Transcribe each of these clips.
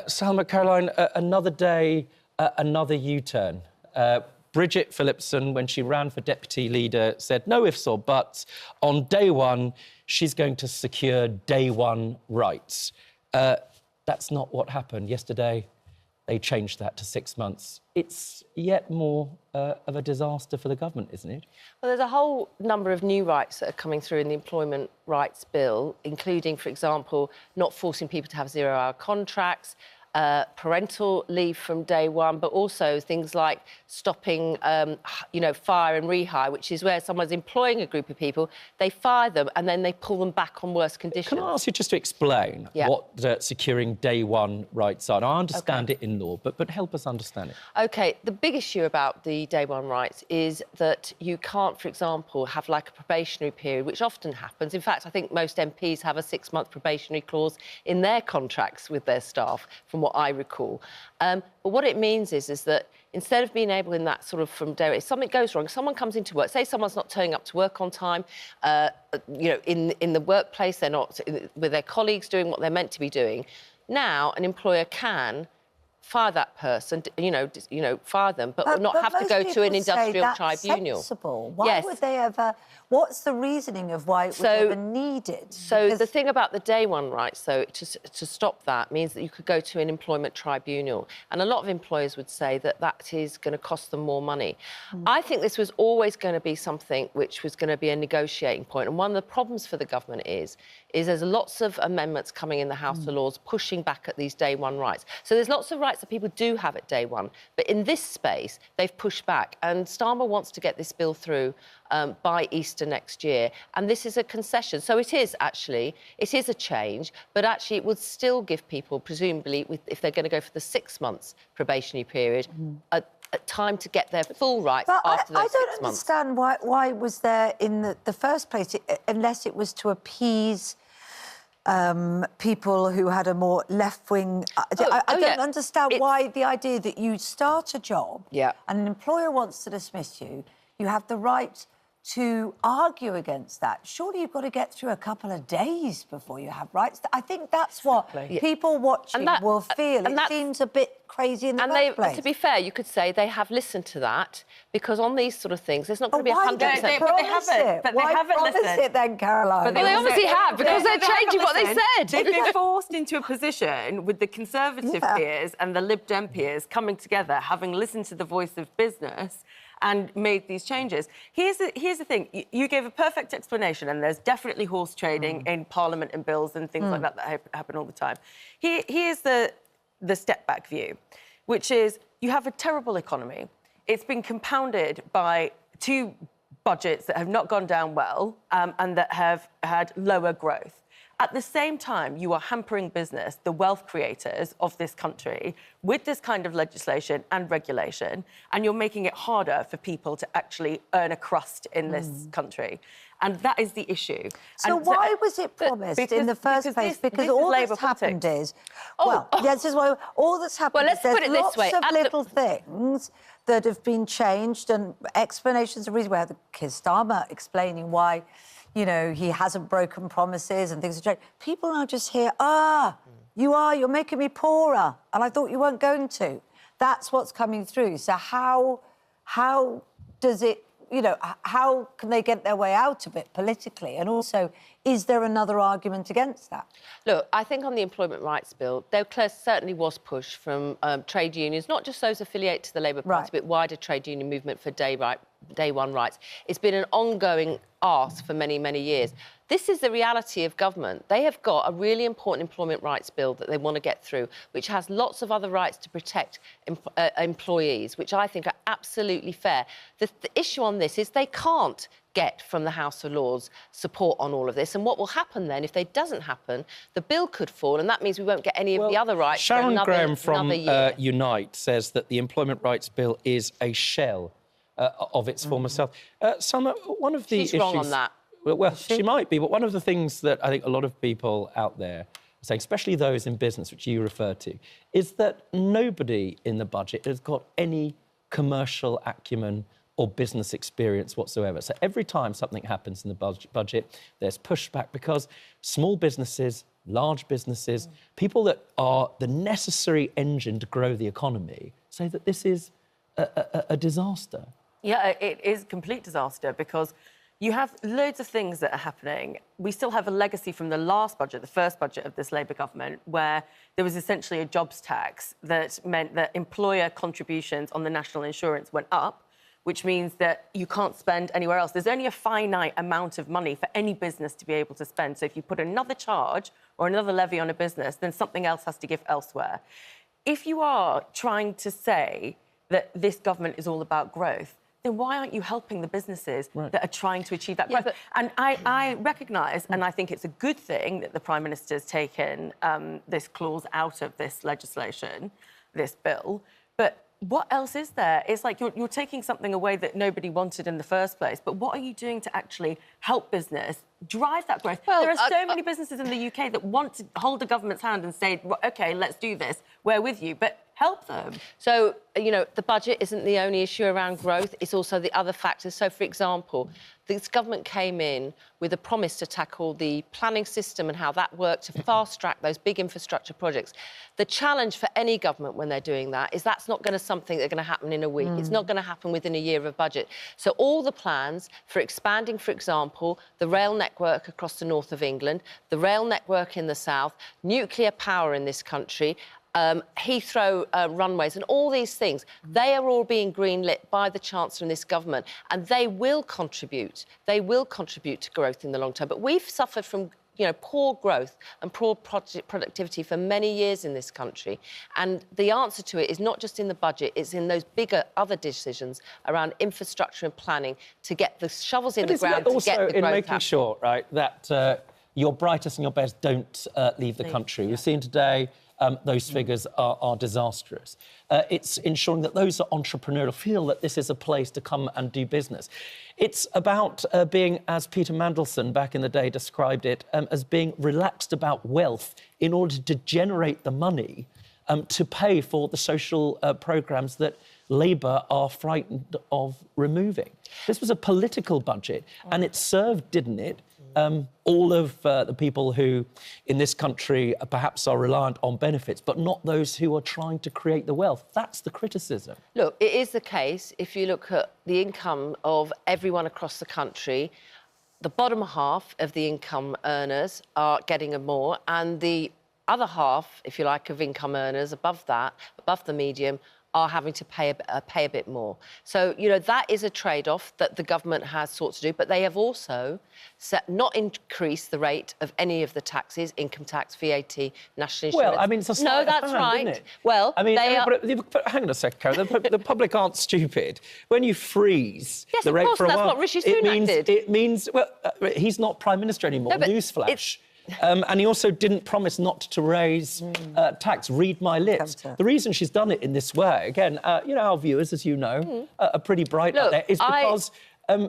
Salma, Caroline, another day, another U-turn. Bridget Phillipson, when she ran for deputy leader, said no ifs or buts. On day one, she's going to secure day one rights. That's not what happened. Yesterday, they changed that to 6 months. It's yet more of a disaster for the government, isn't it? Well, there's a whole number of new rights that are coming through in the Employment Rights Bill, including, for example, not forcing people to have zero-hour contracts, parental leave from day one, but also things like stopping, fire and rehire, which is where someone's employing a group of people, they fire them and then they pull them back on worse conditions. Can I ask you just to explain what securing day one rights are? Now, I understand it in law, but help us understand it. OK, the big issue about the day one rights is that you can't, for example, have like a probationary period, which often happens. In fact, I think most MPs have a 6-month probationary clause in their contracts with their staff, from what I recall. But what it means is that instead of being able in that sort of from day, if something goes wrong, if someone comes into work, say someone's not turning up to work on time, in the workplace, they're not with their colleagues doing what they're meant to be doing. Now, an employer can fire that person, fire them, but not have to go to an industrial tribunal. Sensible. Why would they ever? What's the reasoning of why it was ever needed? So the thing about the day one rights, though, to stop that means that you could go to an employment tribunal, and a lot of employers would say that that is going to cost them more money. I think this was always going to be something which was going to be a negotiating point, and one of the problems for the government is there's lots of amendments coming in the House of Lords pushing back at these day one rights. So there's lots of rights that people do have at day one, but in this space they've pushed back, and Starmer wants to get this bill through by Easter next year, and this is a concession. So it is a change, but actually it would still give people, presumably, if they're going to go for the 6 months probationary period, a time to get their full rights after those 6 months. I don't understand why it was there in the first place, unless it was to appease people who had a more left-wing... I don't understand why the idea that you start a job and an employer wants to dismiss you, you have the right to argue against that. Surely you've got to get through a couple of days before you have rights. I think that's what people watching will feel. It seems a bit crazy in the first place. To be fair, you could say they have listened to that, because on these sort of things, there's not going to be 100%. But they haven't. But they haven't listened. It then, Caroline? But they obviously have, because they're changing what they said. They've been forced into a position with the Conservative peers and the Lib Dem peers coming together, having listened to the voice of business and made these changes. Here's the thing. You gave a perfect explanation, and there's definitely horse trading in Parliament and bills and things like that happen all the time. Here's the step-back view, which is you have a terrible economy. It's been compounded by 2 budgets that have not gone down well and that have had lower growth. At the same time, you are hampering business, the wealth creators of this country, with this kind of legislation and regulation, and you're making it harder for people to actually earn a crust in this country. And that is the issue. So why was it promised in the first place? Because all that's happened is... this is why all that's happened is there's lots of little things that have been changed and explanations of reason. We have Keir Starmer explaining why... he hasn't broken promises and things have changed. People now just hear, you're making me poorer, and I thought you weren't going to. That's what's coming through. So how does it, how can they get their way out of it politically? And also, is there another argument against that? Look, I think on the Employment Rights Bill, there certainly was push from trade unions, not just those affiliated to the Labour Party, but wider trade union movement for day one rights. It's been an ongoing ask for many, many years. This is the reality of government. They have got a really important employment rights bill that they want to get through, which has lots of other rights to protect employees, which I think are absolutely fair. The issue on this is they can't get from the House of Lords support on all of this. And what will happen then, if it doesn't happen, the bill could fall, and that means we won't get any of the other rights for another year. Sharon Graham from Unite says that the Employment Rights Bill is a shell of its former self. Salma, one of the issues... She's wrong on that. Well, she might be, but one of the things that I think a lot of people out there are saying, especially those in business, which you refer to, is that nobody in the budget has got any commercial acumen or business experience whatsoever. So every time something happens in the budget, there's pushback because small businesses large businesses, people that are the necessary engine to grow the economy, say that this is a disaster. Yeah, it is a complete disaster because you have loads of things that are happening. We still have a legacy from the last budget, the first budget of this Labour government, where there was essentially a jobs tax that meant that employer contributions on the national insurance went up, which means that you can't spend anywhere else. There's only a finite amount of money for any business to be able to spend. So if you put another charge or another levy on a business, then something else has to give elsewhere. If you are trying to say that this government is all about growth, then why aren't you helping the businesses that are trying to achieve that growth? And I recognise, and I think it's a good thing that the Prime Minister's taken this clause out of this legislation, this bill, but what else is there? It's like you're taking something away that nobody wanted in the first place, but what are you doing to actually help business drive that growth? Well, there are so many businesses in the UK that want to hold the government's hand and say, OK, let's do this, we're with you, but help them. So, you know, the budget isn't the only issue around growth, it's also the other factors. So, for example, this government came in with a promise to tackle the planning system and how that worked to fast-track those big infrastructure projects. The challenge for any government when they're doing that is that's not going to something that's going to happen in a week. It's not going to happen within a year of a budget. So all the plans for expanding, for example, the rail network across the north of England, the rail network in the south, nuclear power in this country, Heathrow runways and all these things, they are all being greenlit by the Chancellor in this government, and they will contribute to growth in the long term. But we've suffered from, you know, poor growth and poor productivity for many years in this country. And the answer to it is not just in the budget, it's in those bigger other decisions around infrastructure and planning to get the shovels in the ground to get the growth in making happening. sure, right, that your brightest and your best don't leave the country. We've seen today those figures are disastrous. It's ensuring that those that are entrepreneurial feel that this is a place to come and do business. It's about being, as Peter Mandelson back in the day described it, as being relaxed about wealth in order to generate the money to pay for the social programmes that Labour are frightened of removing. This was a political budget, and it served, didn't it, all of the people who in this country perhaps are reliant on benefits, but not those who are trying to create the wealth. That's the criticism. Look, it is the case, if you look at the income of everyone across the country, the bottom half of the income earners are getting more, and the other half, if you like, of income earners above that, above the medium, are having to pay a bit more. So, you know, that is a trade-off that the government has sought to do, but they have also not increased the rate of any of the taxes, income tax, VAT, national insurance. Well, I mean, it's a slight that's right. Isn't it? Well, I mean, but hang on a second, Karen. The public aren't stupid. When you freeze the rate for a while, that's what Rishi Sunak did. It means, well, he's not Prime Minister anymore, newsflash. And he also didn't promise not to raise tax. Read my lips. The reason she's done it in this way, again, you know, our viewers, as you know, are pretty bright out there, is because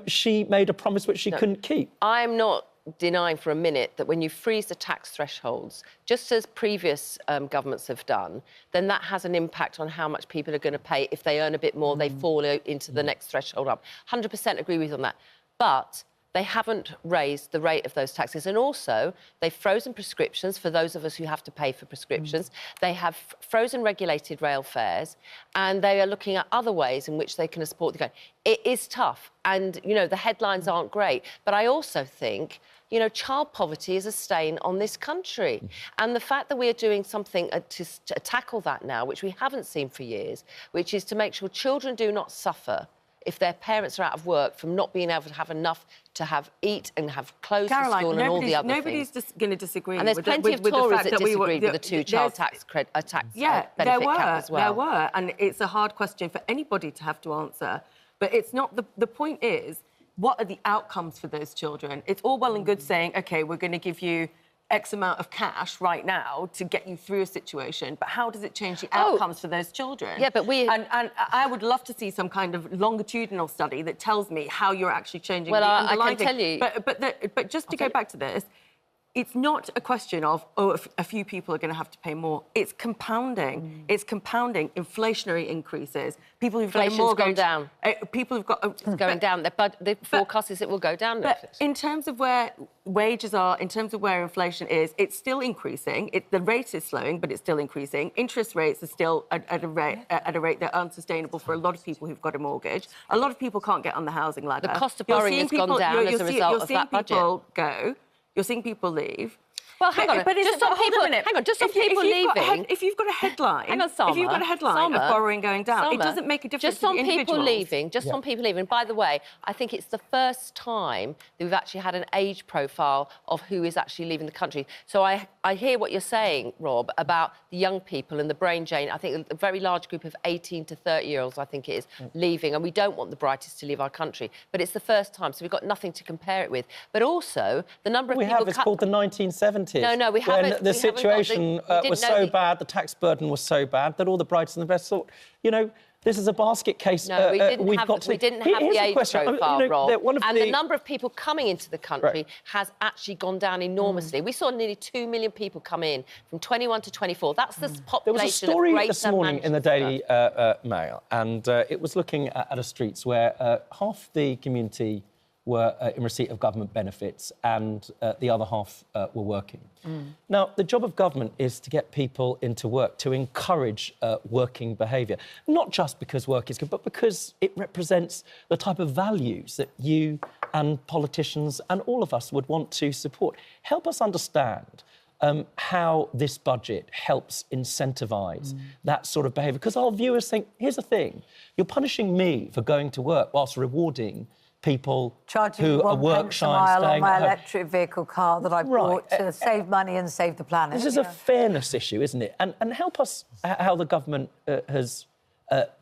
she made a promise which she couldn't keep. I'm not denying for a minute that when you freeze the tax thresholds, just as previous governments have done, then that has an impact on how much people are going to pay. If they earn a bit more, they fall into the next threshold up. 100% agree with you on that. But they haven't raised the rate of those taxes. And also, they've frozen prescriptions for those of us who have to pay for prescriptions. They have frozen regulated rail fares, and they are looking at other ways in which they can support the country. It is tough, and, you know, the headlines aren't great. But I also think, you know, child poverty is a stain on this country. And the fact that we are doing something to tackle that now, which we haven't seen for years, which is to make sure children do not suffer if their parents are out of work from not being able to have enough to eat and have clothes for school and all the other things. Nobody's going to disagree. And there's plenty of Tories that disagreed with the two-child tax benefit cap as well. There were, and it's a hard question for anybody to have to answer. But it's not. The point is, what are the outcomes for those children? It's all well and good saying, OK, we're going to give you X amount of cash right now to get you through a situation, but how does it change the outcomes for those children? Yeah, but And I would love to see some kind of longitudinal study that tells me how you're actually changing the underlying... Well, I can tell you... But just to go back to this, it's not a question of, oh, a few people are going to have to pay more. It's compounding. It's compounding inflationary increases. People who've got a mortgage... gone down. People who've got... It's going down. The forecast is it will go down. But in terms of where wages are, in terms of where inflation is, it's still increasing. The rate is slowing, but it's still increasing. Interest rates are still at a rate that are unsustainable for a lot of people who've got a mortgage. A lot of people can't get on the housing ladder. The cost of borrowing has gone down as a result of that budget. You're seeing people go. You're seeing people leave. Well, hang on. Just on people leaving. If you've got a headline, hang on, Salma, if you've got a headline of borrowing going down, it doesn't make a difference to the individuals. Just on people leaving. By the way, I think it's the first time that we've actually had an age profile of who is actually leaving the country. So I hear what you're saying, Rob, about the young people and the brain drain. I think a very large group of 18 to 30-year-olds, I think it is, leaving, and we don't want the brightest to leave our country. But it's the first time, so we've got nothing to compare it with. But also, the number of people... It's called the 1970s. No, we haven't. When the situation was so bad, the tax burden was so bad that all the brightest and the best thought, you know, this is a basket case. No, we didn't have the age profile, Rob. And the number of people coming into the country has actually gone down enormously. We saw nearly 2 million people come in from 21 to 24. That's the population. There was a story this morning in the Daily Mail, and it was looking at a streets where half the community were in receipt of government benefits and the other half were working. Now, the job of government is to get people into work, to encourage working behaviour, not just because work is good, but because it represents the type of values that you and politicians and all of us would want to support. Help us understand how this budget helps incentivise that sort of behaviour. Because our viewers think, here's the thing, you're punishing me for going to work whilst rewarding people who are work shy and staying on my at home. electric vehicle car that I bought to save money and save the planet. This is a fairness issue, isn't it? And help us how the government has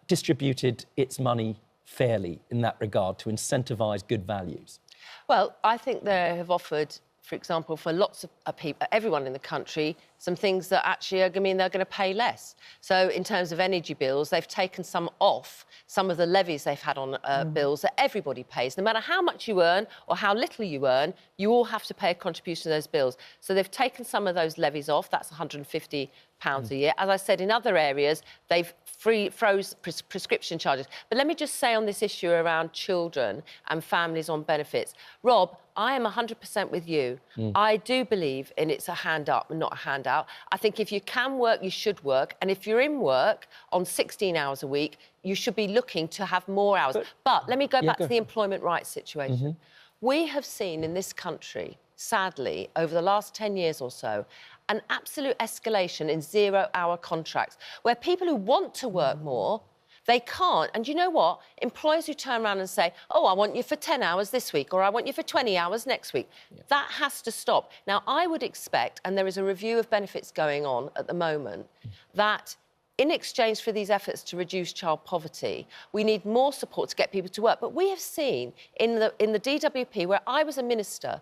distributed its money fairly in that regard to incentivise good values. Well, I think they have offered, for example, for lots of people, everyone in the country, some things that actually are going to mean they're going to pay less. So in terms of energy bills, they've taken some off, some of the levies they've had on bills that everybody pays. No matter how much you earn or how little you earn, you all have to pay a contribution to those bills. So they've taken some of those levies off. That's £150 a year. As I said, in other areas, they've froze prescription charges. But let me just say on this issue around children and families on benefits. Rob, I am 100% with you. I do believe in it's a hand up and not a hand out. I think if you can work, you should work. And if you're in work on 16 hours a week, you should be looking to have more hours. But let me go back to the employment rights situation. We have seen in this country, sadly, over the last 10 years or so, an absolute escalation in zero-hour contracts, where people who want to work more, they can't. And you know what? Employers who turn around and say, oh, I want you for 10 hours this week, or I want you for 20 hours next week. That has to stop. Now, I would expect, and there is a review of benefits going on at the moment, that in exchange for these efforts to reduce child poverty, we need more support to get people to work. But we have seen in the DWP, where I was a minister,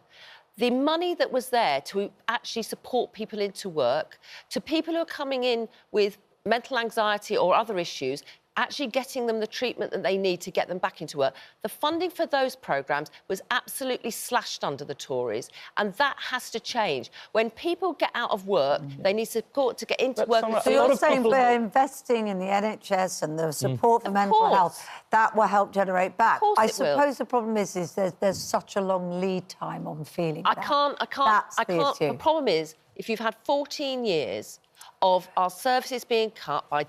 the money that was there to actually support people into work, to people who are coming in with mental anxiety or other issues, actually getting them the treatment that they need to get them back into work. The funding for those programmes was absolutely slashed under the Tories, and that has to change. When people get out of work, they need support to get into work. So you're saying we're investing in the NHS and the support for mental health, that will help generate back. I suppose the problem is there's such a long lead time on feeling that. I can't. The problem is, if you've had 14 years of our services being cut by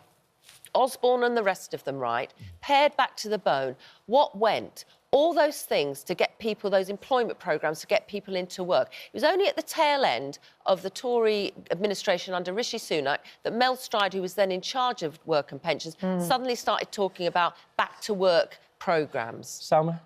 Osborne and the rest of them, right, pared back to the bone, what went? All those things to get people, those employment programmes to get people into work. It was only at the tail end of the Tory administration under Rishi Sunak that Mel Stride, who was then in charge of work and pensions, suddenly started talking about back-to-work programmes. Salma?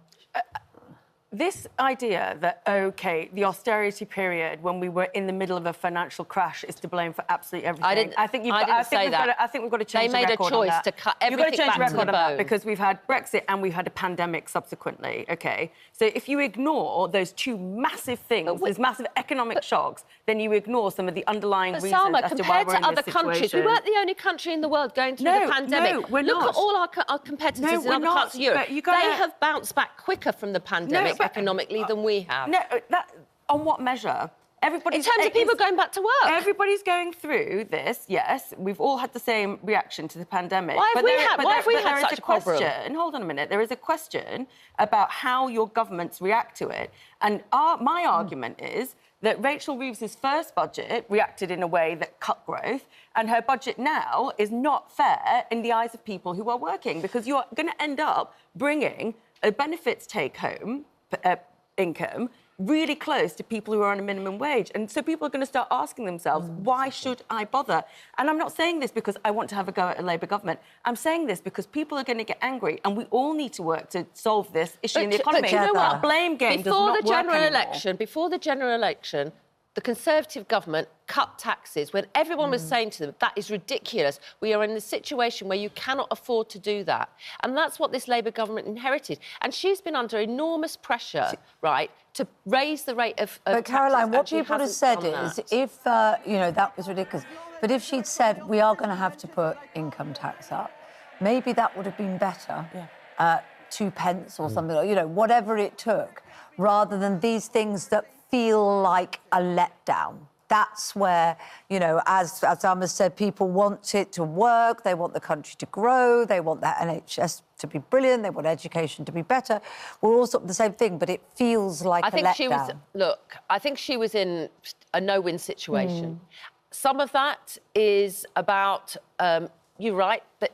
This idea that, OK, the austerity period when we were in the middle of a financial crash is to blame for absolutely everything. I think we've got to change the record on that. They made a choice to cut everything back to the bone. Because we've had Brexit and we've had a pandemic subsequently, OK? So if you ignore those two massive things, those massive economic shocks, then you ignore some of the underlying reasons as to why we're in this situation. Compared to other countries, we weren't the only country in the world going through the pandemic. No, we're not. Look at all our competitors in other parts of Europe. They have bounced back quicker from the pandemic economically than we have. No, on what measure? everybody's... In terms of people going back to work. Everybody's going through this, yes. We've all had the same reaction to the pandemic. Why have we had such a problem? Hold on a minute. There is a question about how your governments react to it. And my argument is that Rachel Reeves's first budget reacted in a way that cut growth, and her budget now is not fair in the eyes of people who are working, because you're going to end up bringing a benefits take-home income really close to people who are on a minimum wage. And so people are going to start asking themselves, why should I bother? And I'm not saying this because I want to have a go at a Labour government. I'm saying this because people are going to get angry, and we all need to work to solve this issue in the economy. But you know what? Blame game does not work anymore. Before the general election, the Conservative government cut taxes when everyone was saying to them, that is ridiculous. We are in a situation where you cannot afford to do that. And that's what this Labour government inherited. And she's been under enormous pressure, right, to raise the rate of But, taxes, Caroline, what people have said is, if, you know, that was ridiculous, but if she'd said, we are going to have to put income tax up, maybe that would have been better, 2 pence or something, you know, whatever it took, rather than these things that feel like a letdown. That's where, you know, as Emma said, people want it to work, they want the country to grow, they want the NHS to be brilliant, they want education to be better. We're all sort of the same thing, but it feels like a letdown. I think she was in a no-win situation. Some of that is about, you're right, that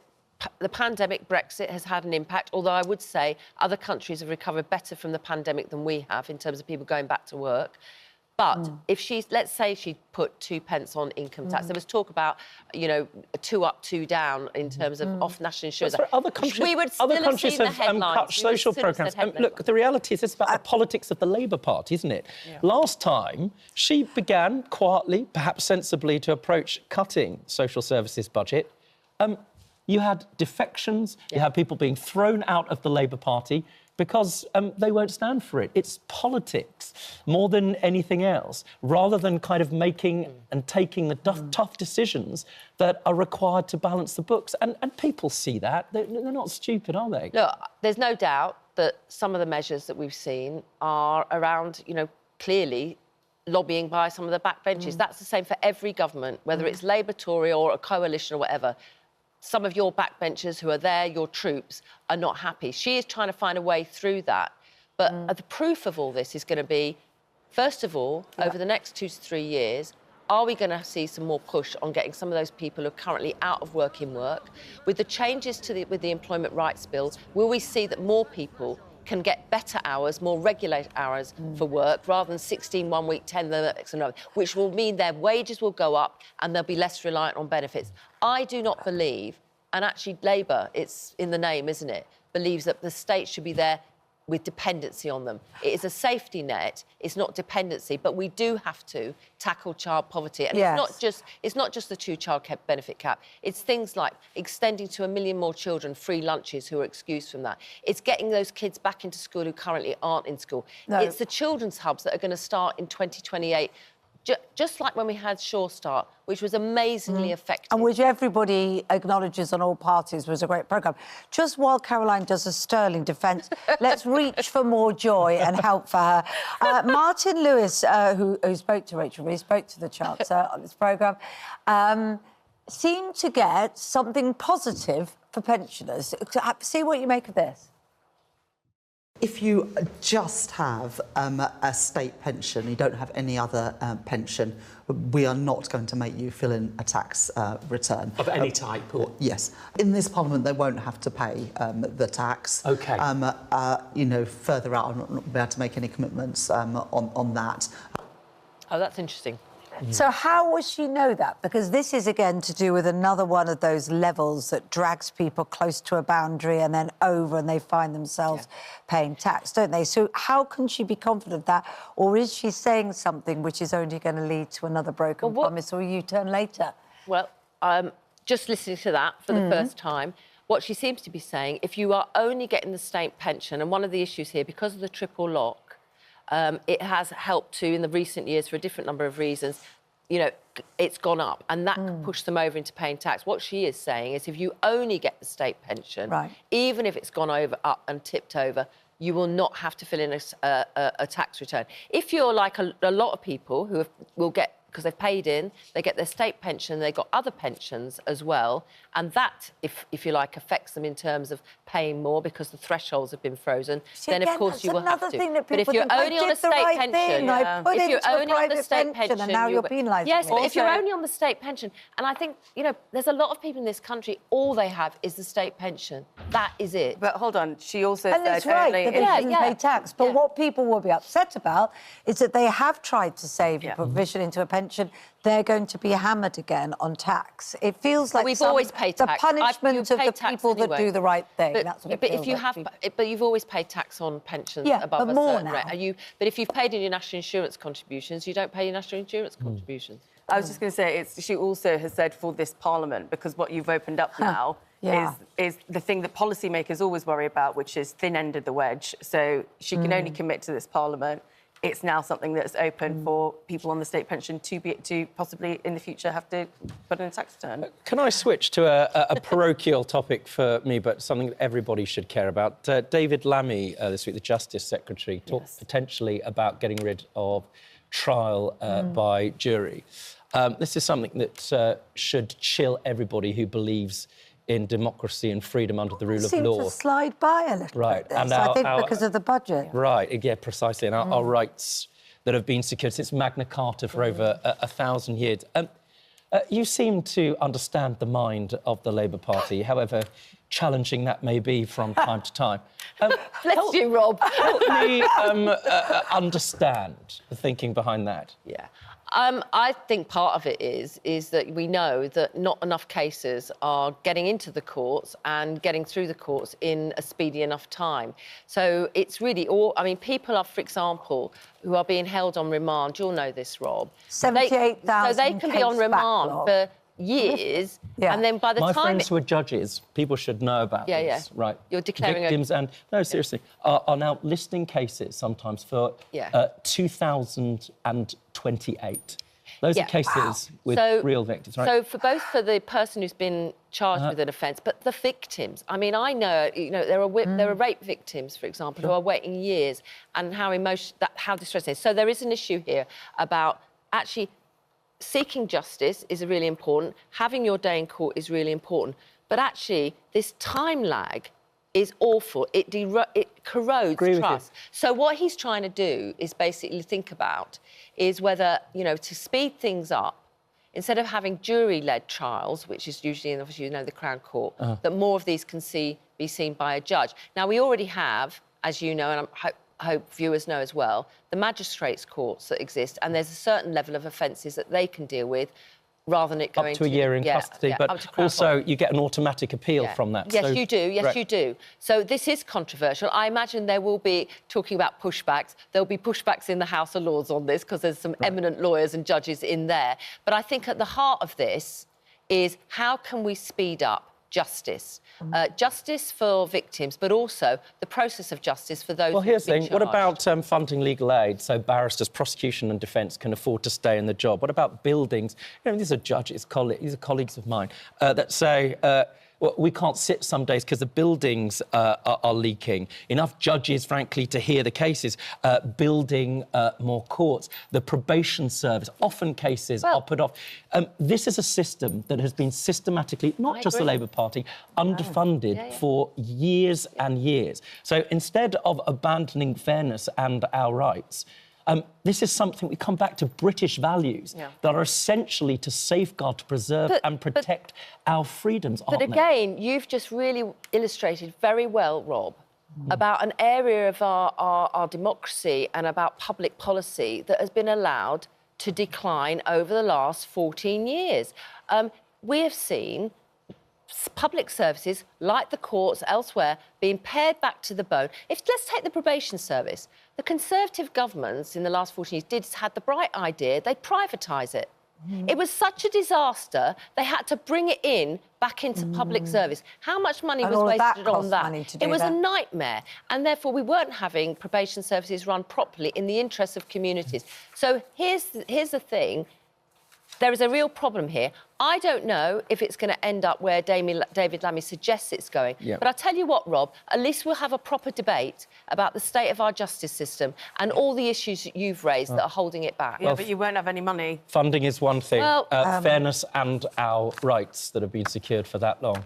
the pandemic, Brexit, has had an impact, although I would say other countries have recovered better from the pandemic than we have in terms of people going back to work. But if let's say she put 2 pence on income tax, there was talk about, you know, 2 up, 2 down in terms of off national insurance. Other countries have cut social programmes. Look, the reality is it's about the politics of the Labour Party, isn't it? Yeah. Last time, she began quietly, perhaps sensibly, to approach cutting social services budget. You had defections, you had people being thrown out of the Labour Party because they won't stand for it. It's politics more than anything else, rather than kind of making and taking the tough decisions that are required to balance the books. And people see that. They're not stupid, are they? Look, there's no doubt that some of the measures that we've seen are around, you know, clearly lobbying by some of the backbenchers. That's the same for every government, whether it's Labour, Tory or a coalition or whatever. Some of your backbenchers who are there, your troops, are not happy. She is trying to find a way through that. But the proof of all this is going to be, first of all, over the next 2 to 3 years, are we going to see some more push on getting some of those people who are currently out of work in work? With the changes to with the Employment Rights Bill, will we see that more people can get better hours, more regulated hours for work, rather than 16 one week, 10 the next another, which will mean their wages will go up and they'll be less reliant on benefits. I do not believe, and actually Labour, it's in the name, isn't it, believes that the state should be there with dependency on them. It is a safety net, it's not dependency, but we do have to tackle child poverty. And it's not just the 2-child benefit cap. It's things like extending to 1 million more children free lunches who are excused from that. It's getting those kids back into school who currently aren't in school. It's the children's hubs that are going to start in 2028. Just like when we had Sure Start, which was amazingly effective. And which everybody acknowledges on all parties was a great programme. Just while Caroline does a sterling defence, let's reach for more joy and help for her. Martin Lewis, who spoke to Rachel Reid, spoke to the Chancellor on this programme, seemed to get something positive for pensioners. See what you make of this. If you just have a state pension, you don't have any other pension, we are not going to make you fill in a tax return. Of any type? Or... Yes. In this Parliament, they won't have to pay the tax. OK. You know, further out, I'm not be able to make any commitments on that. Oh, that's interesting. So how will she know that? Because this is, again, to do with another one of those levels that drags people close to a boundary and then over, and they find themselves paying tax, don't they? So how can she be confident of that? Or is she saying something which is only going to lead to another broken promise or a U-turn later? Well, just listening to that for the first time, what she seems to be saying, if you are only getting the state pension, and one of the issues here, because of the triple lock, it has helped to, in the recent years, for a different number of reasons, you know, it's gone up, and that could push them over into paying tax. What she is saying is if you only get the state pension, even if it's gone up and tipped over, you will not have to fill in a tax return. If you're like a lot of people who will get, because they've paid in, they get their state pension, they've got other pensions as well, and that, if you like, affects them in terms of paying more because the thresholds have been frozen, then of course you will have to. Thing that but if you're only on a state pension, if you're only on the state pension, and now you're penalising. Yes, but if you're only on the state pension, and I think, you know, there's a lot of people in this country, all they have is the state pension. That is it. But hold on, she also and said it's right that they shouldn't pay tax. But what people will be upset about is that they have tried to save a provision into a pension. They're going to be hammered again on tax. It feels like we've always paid tax. The punishment of the people that do the right thing. That's what it feels like. But you've always paid tax on pensions above a certain rate. But if you've paid in your national insurance contributions, you don't pay your national insurance contributions. I was just going to say, she also has said for this Parliament, because what you've opened up now is the thing that policymakers always worry about, which is thin end of the wedge. So she can only commit to this Parliament. It's now something that's open for people on the state pension to possibly in the future have to put in a tax return. Can I switch to a parochial topic for me, but something that everybody should care about? David Lammy, this week, the Justice Secretary, talked potentially about getting rid of trial by jury. This is something that should chill everybody who believes in democracy and freedom under the rule of law. Seems to slide by a little bit. And I think because of the budget. Right, yeah, precisely. And our rights that have been secured since Magna Carta for over 1,000 years. You seem to understand the mind of the Labour Party, however challenging that may be from time to time. Bless you, Rob. Help me understand the thinking behind that. Yeah. I think part of it is that we know that not enough cases are getting into the courts and getting through the courts in a speedy enough time. So it's really all... I mean, people are, for example, who are being held on remand, you'll know this, Rob. 78,000 So they can be on remand for years, and then by the time... My friends who are judges, people should know about this. Right. You're declaring victims and... No, seriously, are now listing cases sometimes for 2028. Those are cases with real victims, right? So for the person who's been charged with an offence, but the victims. I mean, I know, you know, there are rape victims, for example, who are waiting years, and how distressing it is. So there is an issue here about actually... Seeking justice is really important. Having your day in court is really important. But actually, this time lag is awful. It corrodes trust. So what he's trying to do is basically think about is whether, you know, to speed things up, instead of having jury-led trials, which is usually, obviously, you know, the Crown Court, that more of these can be seen by a judge. Now, we already have, as you know, and I hope viewers know as well, the magistrates' courts that exist, and there's a certain level of offences that they can deal with rather than it going up to a year in custody, but also you get an automatic appeal from that. Yes, you do. Yes, you do. So this is controversial. I imagine there will be, talking about pushbacks, there'll be pushbacks in the House of Lords on this because there's some eminent lawyers and judges in there. But I think at the heart of this is how can we speed up justice? Justice for victims, but also the process of justice for those who have been charged. Well, here's the thing. What about funding legal aid so barristers, prosecution and defence can afford to stay in the job? What about buildings? You know, these are judges, these are colleagues of mine that say... well, we can't sit some days because the buildings are leaking. Enough judges, frankly, to hear the cases. Building more courts. The probation service. Often cases are put off. This is a system that has been systematically, not just the Labour Party, underfunded for years and years. So instead of abandoning fairness and our rights, this is something, we come back to British values that are essentially to safeguard, to preserve and protect our freedoms, aren't they? But again, you've just really illustrated very well, Rob, about an area of our democracy and about public policy that has been allowed to decline over the last 14 years. We have seen public services, like the courts elsewhere, being pared back to the bone. Let's take the probation service. The Conservative governments in the last 14 years had the bright idea they'd privatise it. It was such a disaster, they had to bring it back into public service. How much money was wasted on that? It was a nightmare. And therefore, we weren't having probation services run properly in the interests of communities. So here's the thing. There is a real problem here. I don't know if it's going to end up where David Lammy suggests it's going. But I tell you what, Rob, at least we'll have a proper debate about the state of our justice system and all the issues that you've raised that are holding it back. Yeah, but you won't have any money. Funding is one thing. Well, fairness and our rights that have been secured for that long.